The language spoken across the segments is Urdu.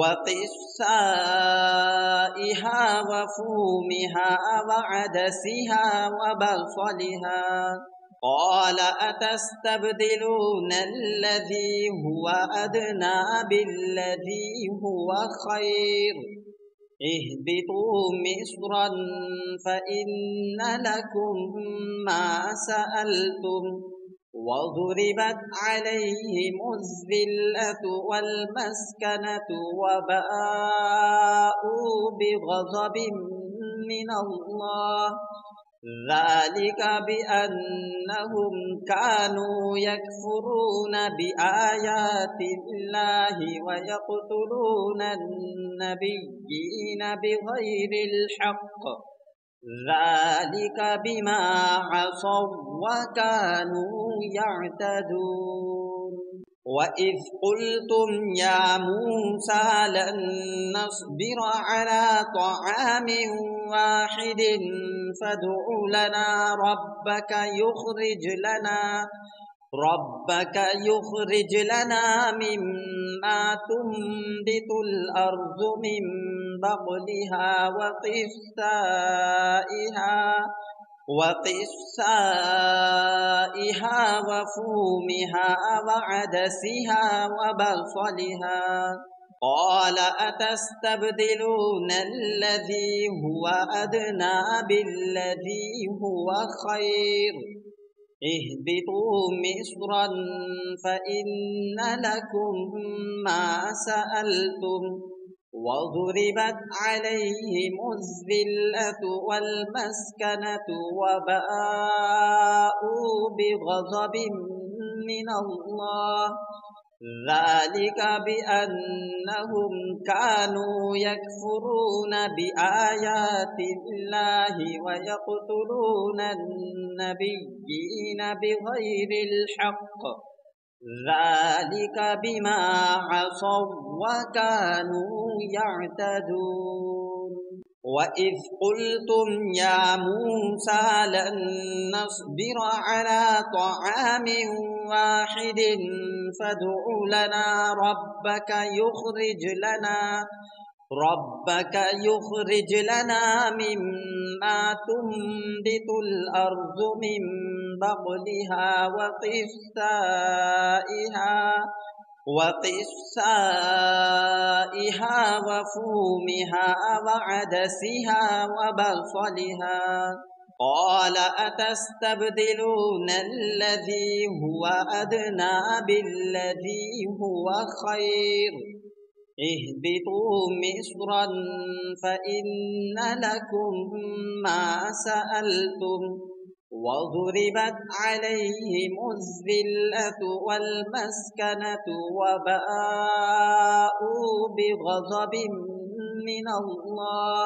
وقثائها وفومها وعدسها وبصلها قال أتستبدلون الذي هو أدنى بالذي هو خير اهبطوا مصرا فإن لكم ما سألتم وضربت عليهم الذلة والمسكنة وباءوا بغضب من الله ذلك بأنهم كانوا يكفرون بآيات الله ويقتلون النبيين بغير الحق ذلك بما عصوا وكانوا يعتدون وإذ قلتم يا موسى لن نصبر على طعام واحد فادع لنا ربك يخرج لنا مما تنبت الأرض من بقلها وقثائها وفومها وعدسها وبصلها قال أتستبدلون الذي هو أدنى بالذي هو خير اهبطوا مصرا فإن لكم ما سألتم وضربت عليهم الذلة والمسكنة وباءوا بغضب من الله ذلك بأنهم كانوا يكفرون بآيات الله ويقتلون النبيين بغير الحق ذلك بما عصوا وكانوا يعتدون وإذ قلتم يا موسى لن نصبر على طعام واحد فادع لنا ربك يخرج لنا مما تنبت الأرض من بقلها وقثائها وفومها وعدسها وبصلها قال أتستبدلون الذي هو أدنى بالذي هو خير اهبطوا مصرا فإن لكم ما سألتم وضربت عليهم الذلة والمسكنة وباءوا بغضب من الله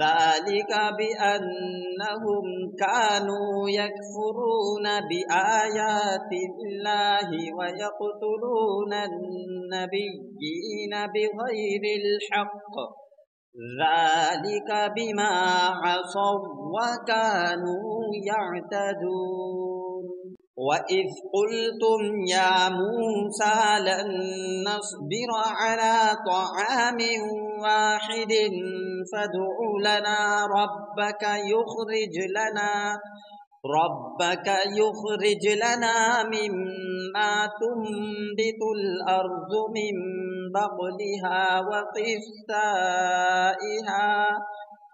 ذلك بأنهم كانوا يكفرون بآيات الله ويقتلون النبيين بغير الحق ذلك بما عصوا وكانوا يعتدون وإذ قلتم يا موسى لن نصبر على طعام واحد فادع لنا ربك يخرج لنا مما تنبت الأرض من بقلها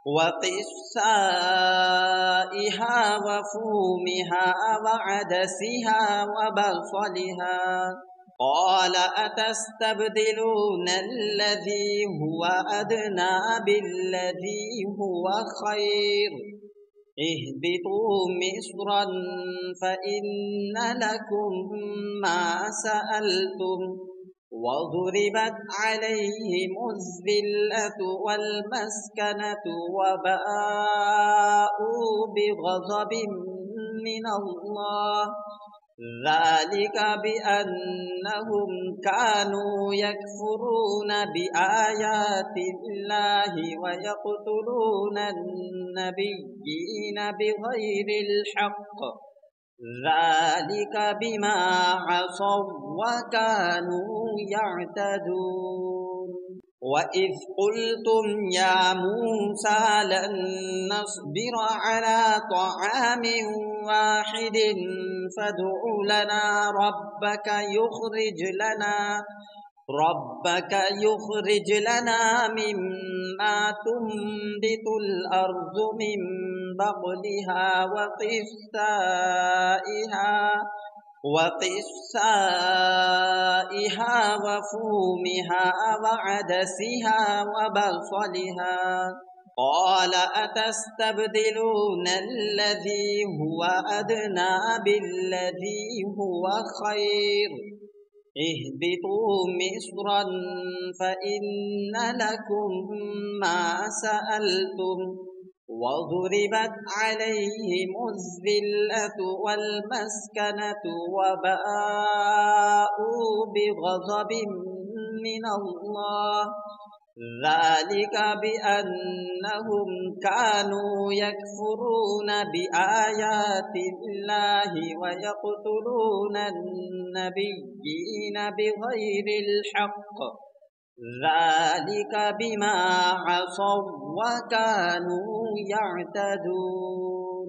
وقثائها وفومها وعدسها وبصلها قال أتستبدلون الذي هو أدنى بالذي هو خير اهبطوا مصرا فإن لكم ما سألتم وضربت عليهم الذلة والمسكنة وباءوا بغضب من الله ذلك بأنهم كانوا يكفرون بآيات الله ويقتلون النبيين بغير الحق ذلك بما عصوا وكانوا يعتدون وإذ قلتم يا موسى لن نصبر على طعام واحد فادع لنا ربك يخرج لنا مما تنبت الأرض من بقلها وقثائها وفومها وعدسها وبصلها قال أتستبدلون الذي هو أدنى بالذي هو خير اهبطوا مصرا فإن لكم ما سألتم وضربت عليهم الذلة والمسكنة وباءوا بغضب من الله ذلك بأنهم كانوا يكفرون بآيات الله ويقتلون النبيين بغير الحق ذلك بما عصوا وكانوا يعتدون।